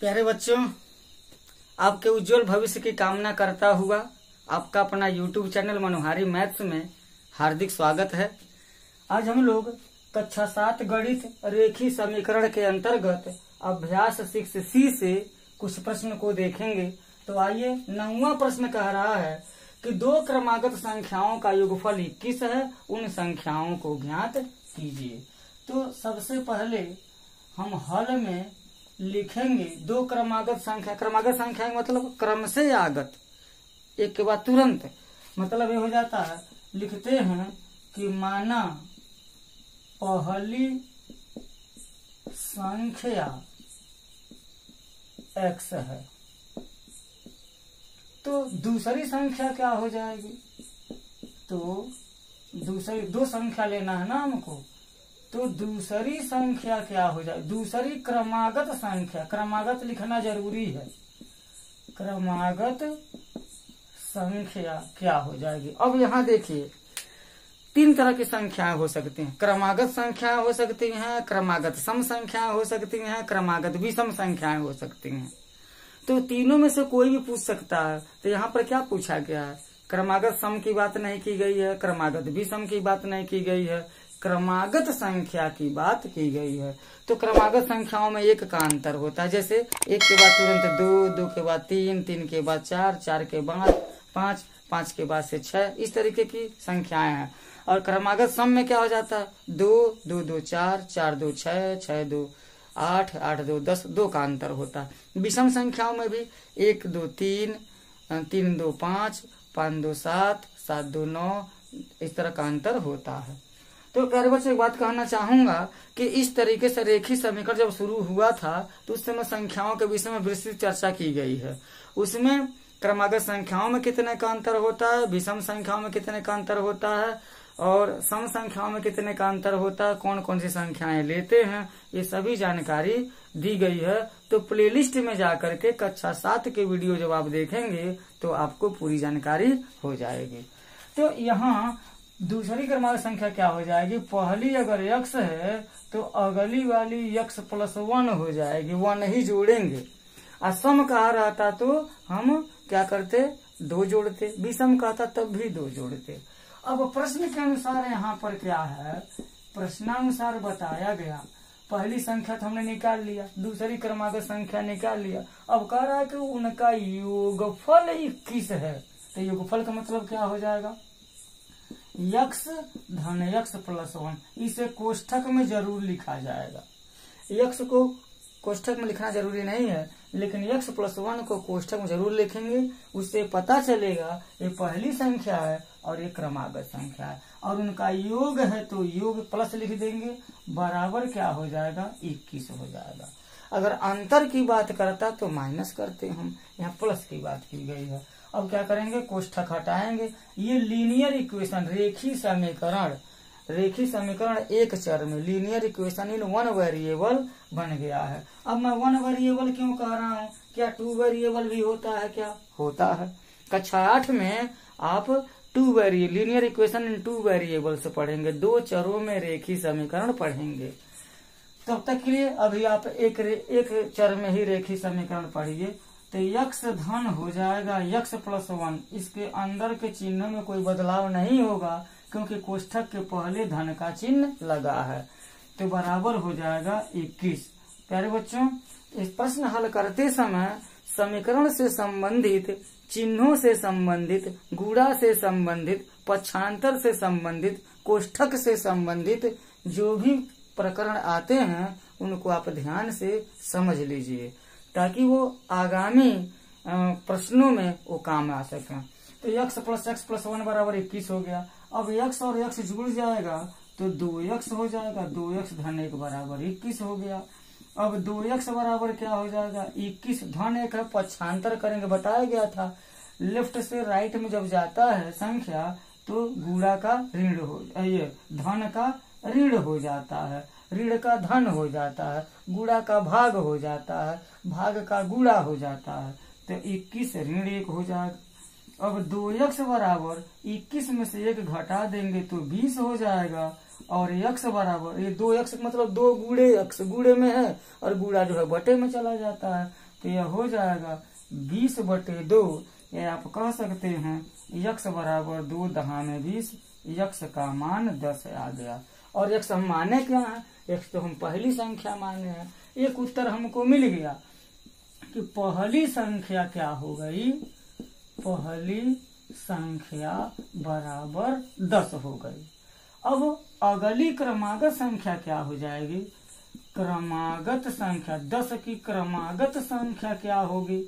प्यारे बच्चों, आपके उज्जवल भविष्य की कामना करता हुआ आपका अपना YouTube चैनल मनोहारी मैथ्स में हार्दिक स्वागत है। आज हम लोग कक्षा 7 गणित रेखी समीकरण के अंतर्गत अभ्यास 6C से कुछ प्रश्न को देखेंगे। तो आइए, 9वां प्रश्न कह रहा है कि दो क्रमागत संख्याओं का योगफल 21 है, उन संख्याओं को ज्ञात कीजिए। तो सबसे पहले हम हल में लिखेंगे दो क्रमागत संख्या मतलब क्रम से आगत, एक के बाद तुरंत, मतलब ये हो जाता है, लिखते हैं कि माना पहली संख्या x है तो दूसरी संख्या क्या हो जाएगी। तो दूसरी दो संख्या लेना है ना हमको, तो दूसरी संख्या क्या हो जाए, दूसरी क्रमागत संख्या, क्रमागत लिखना जरूरी है, क्रमागत संख्या क्या हो जाएगी। अब यहाँ देखिए, तीन तरह की संख्याएं हो सकती हैं। क्रमागत संख्याएं हो सकती हैं, क्रमागत सम संख्याएं हो सकती हैं, क्रमागत विषम संख्याएं हो सकती हैं। तो तीनों में से कोई भी पूछ सकता है। तो यहाँ पर क्या पूछा गया है, क्रमागत सम की बात नहीं की गई है, क्रमागत विषम की बात नहीं की गई है, क्रमागत संख्या की बात की गई है। तो क्रमागत संख्याओं में एक का अंतर होता है, जैसे एक के बाद तुरंत दो, दो के बाद तीन, तीन के बाद चार, चार के बाद पांच, पांच के बाद से 6, इस तरीके की संख्याएं हैं। और क्रमागत सम में क्या हो जाता है, दो, दो दो चार, चार दो 6, 6 दो 8, 8 दो 10, दो का अंतर होता है। विषम संख्याओं में भी 1 2 3, 3 2 5, 5 2 7, 7 2 9, इस तरह का अंतर होता है। तो प्यारे बच्चों, एक बात कहना चाहूंगा कि इस तरीके से रेखी समीकरण जब शुरू हुआ था तो उस समय संख्याओं के विषय में विस्तृत चर्चा की गई है। उसमें क्रमागत संख्याओं में कितने का अंतर होता है, विषम संख्याओं में कितने का अंतर होता है और सम संख्याओं में कितने का अंतर होता है, कौन कौन सी संख्याएं लेते हैं, ये सभी जानकारी दी गई है। तो प्लेलिस्ट में जाकर के कक्षा 7 के वीडियो जब आप देखेंगे तो आपको पूरी जानकारी हो जाएगी। तो यहाँ दूसरी क्रमागत संख्या क्या हो जाएगी, पहली अगर x है तो अगली वाली x + 1 हो जाएगी, 1 ही जोड़ेंगे। और सम कहा रहता तो हम क्या करते, 2 जोड़ते, विषम कहता तब भी 2 जोड़ते। अब प्रश्न के अनुसार यहाँ पर क्या है, प्रश्नानुसार बताया गया, पहली संख्या तो हमने निकाल लिया, दूसरी क्रमागत संख्या निकाल लिया। अब कह रहा है कि उनका योगफल 21 है। तो योगफल का मतलब क्या हो जाएगा, x धन x + 1, इसे कोष्ठक में जरूर लिखा जाएगा। x को कोष्ठक में लिखना जरूरी नहीं है, लेकिन x + 1 को कोष्ठक में जरूर लिखेंगे। उससे पता चलेगा ये पहली संख्या है और ये क्रमागत संख्या है, और उनका योग है तो योग प्लस लिख देंगे, बराबर क्या हो जाएगा, 21 हो जाएगा। अगर अंतर की बात करता तो माइनस करते हम, यहाँ प्लस की बात की गई है। अब क्या करेंगे, कोष्ठक हटाएंगे। ये लीनियर इक्वेशन, रेखी समीकरण एक चर में, लीनियर इक्वेशन इन 1 वेरिएबल बन गया है। अब मैं 1 वेरिएबल क्यों कह रहा हूँ, क्या 2 वेरिएबल भी होता है, क्या होता है। कक्षा 8 में आप लीनियर इक्वेशन इन 2 वेरिएबल से पढ़ेंगे, 2 चरों में रेखी समीकरण पढ़ेंगे। तब तक के लिए अभी आप एक चर में ही रेखी समीकरण पढ़िए। तो x धन हो जाएगा x + 1, इसके अंदर के चिन्ह में कोई बदलाव नहीं होगा क्योंकि कोष्ठक के पहले धन का चिन्ह लगा है, तो बराबर हो जाएगा 21। प्यारे बच्चों, इस प्रश्न हल करते समय समीकरण से संबंधित, चिन्हों से संबंधित, गुणा से संबंधित, पक्षांतर से संबंधित, कोष्ठक से संबंधित जो भी प्रकरण आते हैं उनको आप ध्यान से समझ लीजिए ताकि वो आगामी प्रश्नों में वो काम आ सके। तो x + 1 बराबर 21 हो गया। अब x और x जुड़ जाएगा तो 2x हो जाएगा, 2x धन 1 बराबर 21 हो गया। अब 2x बराबर क्या हो जाएगा, 21 धन 1 है, पक्षांतर करेंगे, बताया गया था लेफ्ट से राइट में जब जाता है संख्या तो गुणा का ऋण हो, ये धन का ऋण हो जाता है, ऋण का धन हो जाता है, गुणा का भाग हो जाता है, भाग का गुणा हो जाता है। तो 21 ऋण 1 हो जाएगा। अब 2x बराबर 21 में से 1 घटा देंगे तो 20 हो जाएगा। और x बराबर, ये 2x मतलब 2 गुणे x गुणे में है और गुणा जो है बटे में चला जाता है, तो यह हो जाएगा 20/2। ये आप कह सकते हैं x बराबर 2 दहा में 20, x का मान 10 आ गया। और x हम माने क्या है, x तो हम पहली संख्या माने हैं। एक उत्तर हमको मिल गया कि पहली संख्या क्या हो गई, पहली संख्या बराबर 10 हो गई। अब अगली क्रमागत संख्या क्या हो जाएगी, क्रमागत संख्या 10 की क्रमागत संख्या क्या होगी।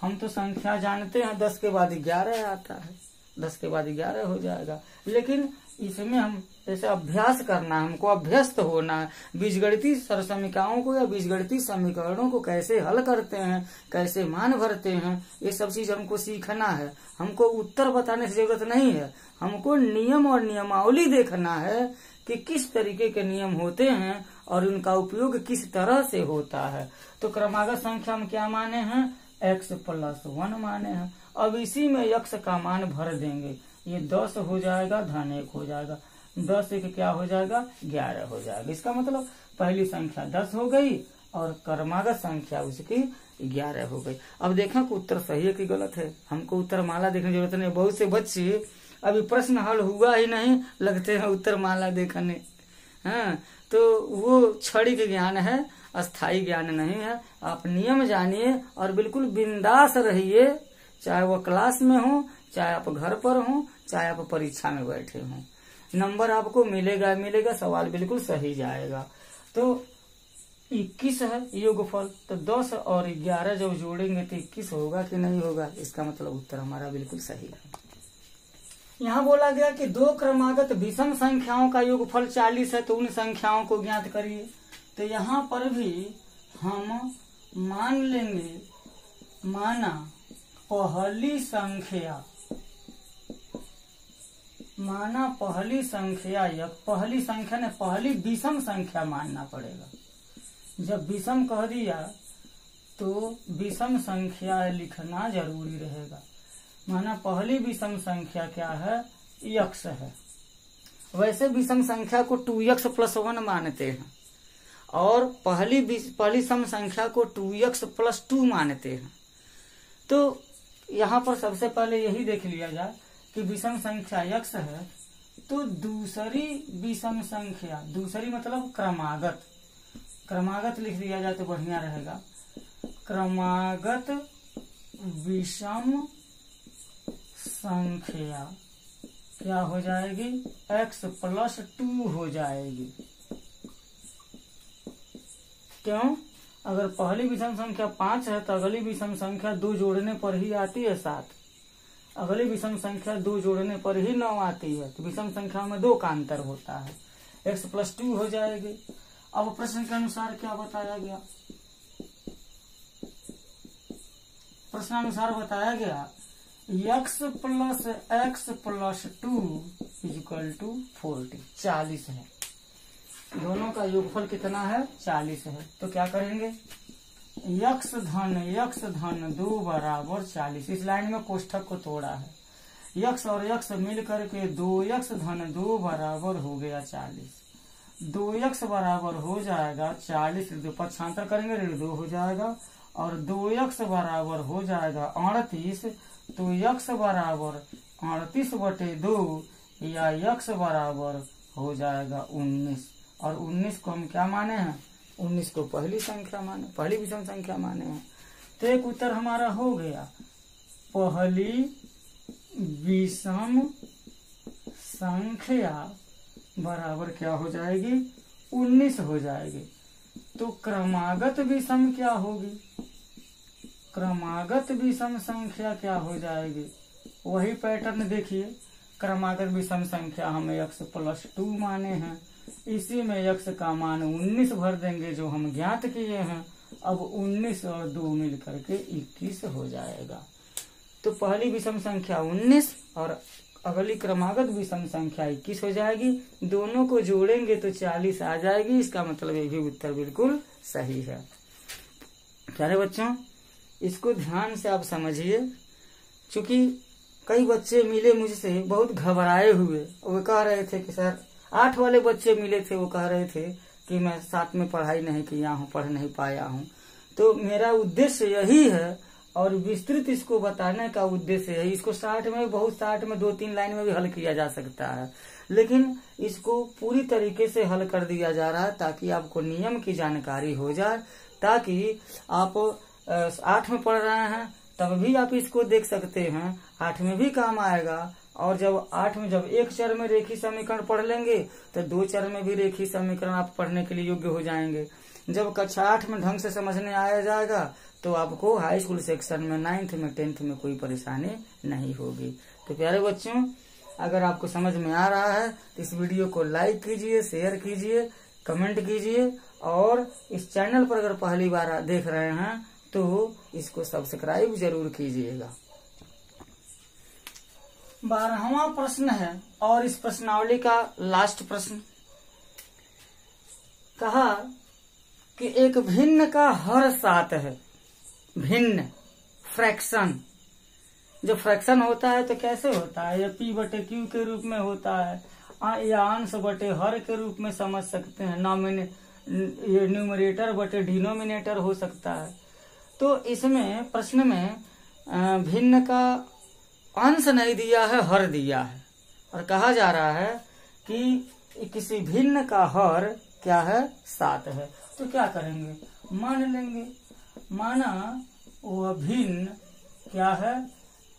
हम तो संख्या जानते हैं 10 के बाद 11 आता है, 10 के बाद 11 हो जाएगा। लेकिन इसमें हम ऐसे अभ्यास करना है, हमको अभ्यस्त होना है। बीजगणितीय सरसमीकाओं को या बीजगणितीय समीकरणों को कैसे हल करते हैं, कैसे मान भरते हैं, ये सब चीज हमको सीखना है। हमको उत्तर बताने से जरूरत नहीं है, हमको नियम और नियमावली देखना है कि किस तरीके के नियम होते हैं और उनका उपयोग किस तरह से होता है। तो क्रमागत संख्या हम क्या माने हैं, x+1 माने हैं। अब इसी में x का मान भर देंगे, ये 10 हो जाएगा, धन 1 हो जाएगा, 10 एक क्या हो जाएगा, 11 हो जाएगा। इसका मतलब पहली संख्या 10 हो गई और क्रमागत संख्या उसकी 11 हो गई। अब देखा कि उत्तर सही है कि गलत है, हमको उत्तर माला देखने की जरूरत नहीं। बहुत से बच्चे अभी प्रश्न हल हुआ ही नहीं, लगते हैं उत्तर माला देखने। हाँ, तो वो क्षणिक ज्ञान है, अस्थायी ज्ञान नहीं है। आप नियम जानिए और बिल्कुल बिंदास रहिए, चाहे वो क्लास में हो, चाहे आप घर पर हो, चाहे आप परीक्षा में बैठे हों। नंबर आपको मिलेगा मिलेगा, सवाल बिल्कुल सही जाएगा। तो 21 है योगफल, तो 10 और 11 जब जोड़ेंगे तो 21 होगा कि नहीं होगा, इसका मतलब उत्तर हमारा बिल्कुल सही है। यहाँ बोला गया कि दो क्रमागत विषम संख्याओं का योगफल 40 है, तो उन संख्याओं को ज्ञात करिए। तो यहाँ पर भी हम मान लेंगे, माना पहली संख्या, माना पहली संख्या या पहली संख्या ने पहली विषम संख्या मानना पड़ेगा। जब विषम कह दिया तो विषम संख्या लिखना जरूरी रहेगा। माना पहली विषम संख्या क्या है, x है। वैसे विषम संख्या को 2x+1 मानते हैं और पहली सम संख्या को 2x+2 मानते हैं। तो यहाँ पर सबसे पहले यही देख लिया जाए कि विषम संख्या x है, तो दूसरी विषम संख्या, दूसरी मतलब क्रमागत, क्रमागत लिख दिया जाए तो बढ़िया रहेगा। क्रमागत विषम संख्या क्या हो जाएगी, x+2 हो जाएगी। क्यों, अगर पहली विषम संख्या 5 है तो अगली विषम संख्या 2 जोड़ने पर ही आती है 7, अगली विषम संख्या 2 जोड़ने पर ही 9 आती है। तो विषम संख्या में 2 का अंतर होता है, x+2 हो जाएगी। अब प्रश्न के अनुसार क्या बताया गया, प्रश्नानुसार बताया गया x+x+2 = 40, 40 है। दोनों का योगफल कितना है, 40 है। तो क्या करेंगे, x धन 2 बराबर 40। इस लाइन में कोष्ठक को तोड़ा है, x और x मिल करके 2x धन 2 बराबर हो गया 40। 2x बराबर हो जाएगा 40, पक्षांतर करेंगे 2 हो जाएगा, और 2x बराबर हो जाएगा 38। तो x बराबर 38/2 या x बराबर हो जाएगा 19। और 19 को हम क्या माने हैं, 19 को पहली संख्या माने, पहली विषम संख्या माने हैं। तो एक उत्तर हमारा हो गया, पहली विषम संख्या बराबर क्या हो जाएगी, 19 हो जाएगी। तो क्रमागत विषम क्या होगी, क्रमागत विषम संख्या क्या हो जाएगी, वही पैटर्न देखिए। क्रमागत विषम संख्या हमें x+2 माने हैं, इसी में x का मान 19 भर देंगे जो हम ज्ञात किए हैं। अब 19 और 2 मिल करके 21 हो जाएगा। तो पहली विषम संख्या 19 और अगली क्रमागत विषम संख्या 21 हो जाएगी। दोनों को जोड़ेंगे तो 40 आ जाएगी। इसका मतलब ये भी उत्तर बिल्कुल सही है। प्यारे बच्चों, इसको ध्यान से आप समझिए, क्योंकि कई बच्चे मिले मुझसे बहुत घबराए हुए, वो कह रहे थे कि सर 8 वाले बच्चे मिले थे, वो कह रहे थे कि मैं 7 में पढ़ाई नहीं किया हूँ, पढ़ नहीं पाया हूँ। तो मेरा उद्देश्य यही है और विस्तृत इसको बताने का उद्देश्य है। इसको शार्ट में बहुत शार्ट में 2-3 लाइन में भी हल किया जा सकता है, लेकिन इसको पूरी तरीके से हल कर दिया जा रहा है ताकि आपको नियम की जानकारी हो जाए, ताकि आप 8 में पढ़ रहे हैं तब भी आप इसको देख सकते हैं, 8 में भी काम आएगा। और जब 8 में जब एक चर में रेखी समीकरण पढ़ लेंगे तो 2 चर में भी रेखी समीकरण आप पढ़ने के लिए योग्य हो जाएंगे। जब कक्षा 8 में ढंग से समझने आया जाएगा तो आपको हाई स्कूल सेक्शन में 9th में 10th में कोई परेशानी नहीं होगी। तो प्यारे बच्चों, अगर आपको समझ में आ रहा है तो इस वीडियो को लाइक कीजिए, शेयर कीजिए, कमेंट कीजिए और इस चैनल पर अगर पहली बार देख रहे हैं तो इसको सब्सक्राइब जरूर कीजिएगा। 12वां प्रश्न है और इस प्रश्नावली का लास्ट प्रश्न। कहा कि एक भिन्न का हर 7 है। भिन्न फ्रैक्शन, जब फ्रैक्शन होता है तो कैसे होता है? या P बटे Q के रूप में होता है या अंश बटे हर के रूप में समझ सकते हैं, ये न्यूमरेटर बटे डिनोमिनेटर हो सकता है। तो इसमें प्रश्न में भिन्न का अंश नहीं दिया है, हर दिया है और कहा जा रहा है कि किसी भिन्न का हर क्या है? 7 है। तो क्या करेंगे? मान लेंगे, माना वह भिन्न क्या है?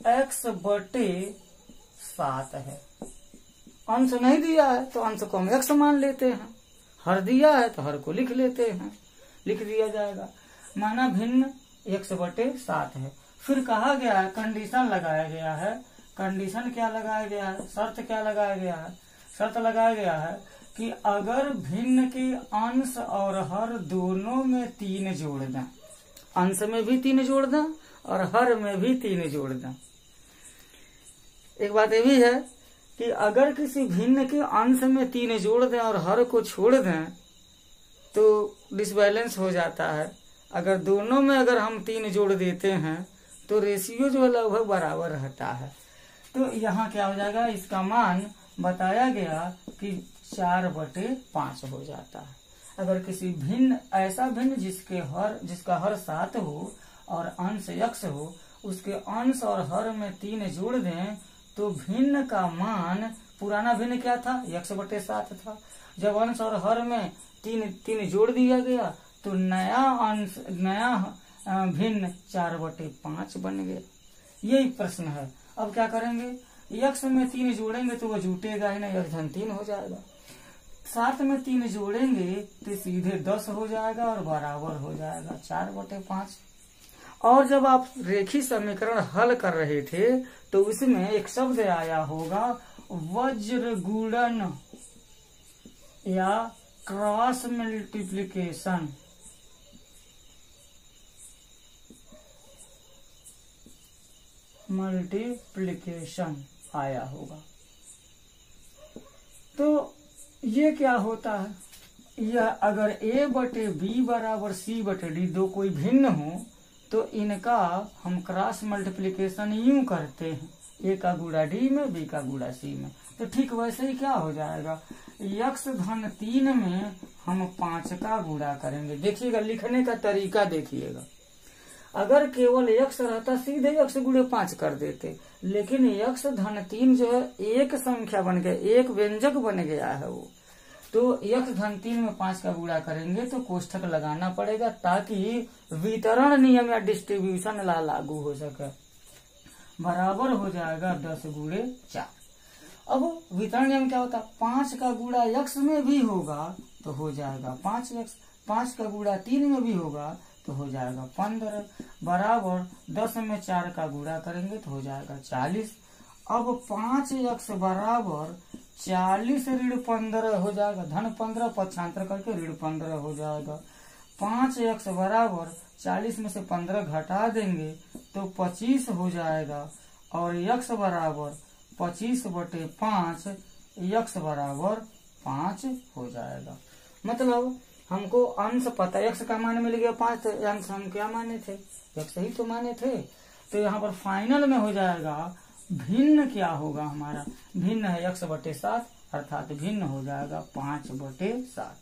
x बटे 7 है। अंश नहीं दिया है तो अंश को हम x मान लेते हैं, हर दिया है तो हर को लिख लेते हैं, लिख दिया जाएगा। माना भिन्न x बटे 7 है। फिर कहा गया है, कंडीशन लगाया गया है। कंडीशन क्या लगाया गया है? शर्त क्या लगाया गया है? शर्त लगाया गया है कि अगर भिन्न के अंश और हर दोनों में 3 जोड़ दें, अंश में भी 3 जोड़ दें और हर में भी 3 जोड़ दें। एक बात ये भी है कि अगर किसी भिन्न के अंश में 3 जोड़ दें और हर को छोड़ दें तो डिसबैलेंस हो जाता है। अगर दोनों में अगर हम 3 जोड़ देते हैं तो रेशियो जो है लगभग बराबर रहता है। तो यहाँ क्या हो जाएगा? इसका मान बताया गया कि 4/5 हो जाता है। अगर किसी भिन्न, ऐसा भिन्न जिसका हर 7 हो और अंश x हो, उसके अंश और हर में 3 जोड़ दें तो भिन्न का मान, पुराना भिन्न क्या था? x बटे 7 था। जब अंश और हर में 3 जोड़ दिया गया तो नया भिन्न 4/5 बन गया। यही प्रश्न है। अब क्या करेंगे? x में 3 जोड़ेंगे तो वह जुटेगा ही नहीं, x3 हो जाएगा। 7 में 3 जोड़ेंगे तो सीधे 10 हो जाएगा और बराबर हो जाएगा 4/5। और जब आप रेखी समीकरण हल कर रहे थे तो उसमें एक शब्द आया होगा वज्र गुणन या क्रॉस मल्टीप्लिकेशन। मल्टीप्लिकेशन आया होगा। तो ये क्या होता है? यह अगर a बटे b बराबर c बटे d दो कोई भिन्न हो तो इनका हम क्रॉस मल्टीप्लिकेशन यूं करते हैं, a का गुणा d में, b का गुणा c में। तो ठीक वैसे ही क्या हो जाएगा? x-3 में हम 5 का गुणा करेंगे। देखिएगा, लिखने का तरीका देखिएगा। अगर केवल x रहता सीधे x गुणे 5 कर देते, लेकिन x-3 जो है एक संख्या बन गया, एक व्यंजक बन गया है वो। तो x-3 में 5 का गुणा करेंगे तो कोष्ठक लगाना पड़ेगा ताकि वितरण नियम या डिस्ट्रीब्यूशन लागू हो सके। बराबर हो जाएगा 10 गुणे 4। अब वितरण नियम क्या होता है? 5 का गुणा x में भी होगा तो हो जाएगा 5x, 5 का गुणा 3 में भी होगा तो हो जाएगा 15, बराबर 10 में 4 का गुणा करेंगे तो हो जाएगा 40। अब 5x बराबर 40 ऋण 15 हो जाएगा, धन 15 पक्षांतर करके ऋण 15 हो जाएगा। 5x बराबर 40 में से 15 घटा देंगे तो 25 हो जाएगा और x बराबर 25/5, x बराबर 5 हो जाएगा। मतलब हमको अंश पता, x का मान मिल गया 5, तो अंश हम क्या माने थे? x ही तो माने थे। तो यहाँ पर फाइनल में हो जाएगा भिन्न क्या होगा हमारा? भिन्न है x बटे 7, अर्थात भिन्न हो जाएगा 5/7।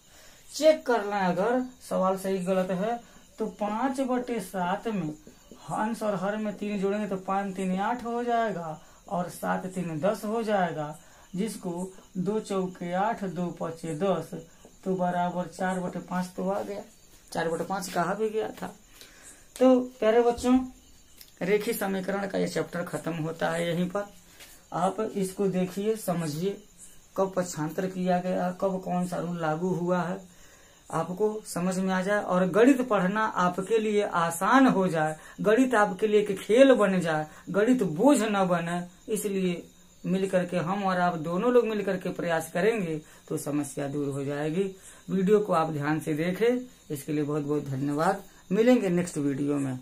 चेक करना, अगर सवाल सही गलत है तो 5/7 में हंस और हर में 3 जोड़ेंगे तो 5 3 8 हो जाएगा और 7 3 10 हो जाएगा, जिसको 2 चौके 8 2 पचे 10 तो बराबर 4/5 तो आ गया। 4/5 कहा भी गया था। तो प्यारे बच्चों, रेखीय समीकरण का ये चैप्टर खत्म होता है यहीं पर। आप इसको देखिए, समझिए कब पक्षांतर किया गया, कब कौन सा रूल लागू हुआ है, आपको समझ में आ जाए और गणित पढ़ना आपके लिए आसान हो जाए, गणित आपके लिए एक खेल बन जाए, गणित बोझ न बने। इसलिए मिलकर के हम और आप दोनों लोग मिलकर के प्रयास करेंगे तो समस्या दूर हो जाएगी। वीडियो को आप ध्यान से देखें, इसके लिए बहुत बहुत धन्यवाद। मिलेंगे नेक्स्ट वीडियो में।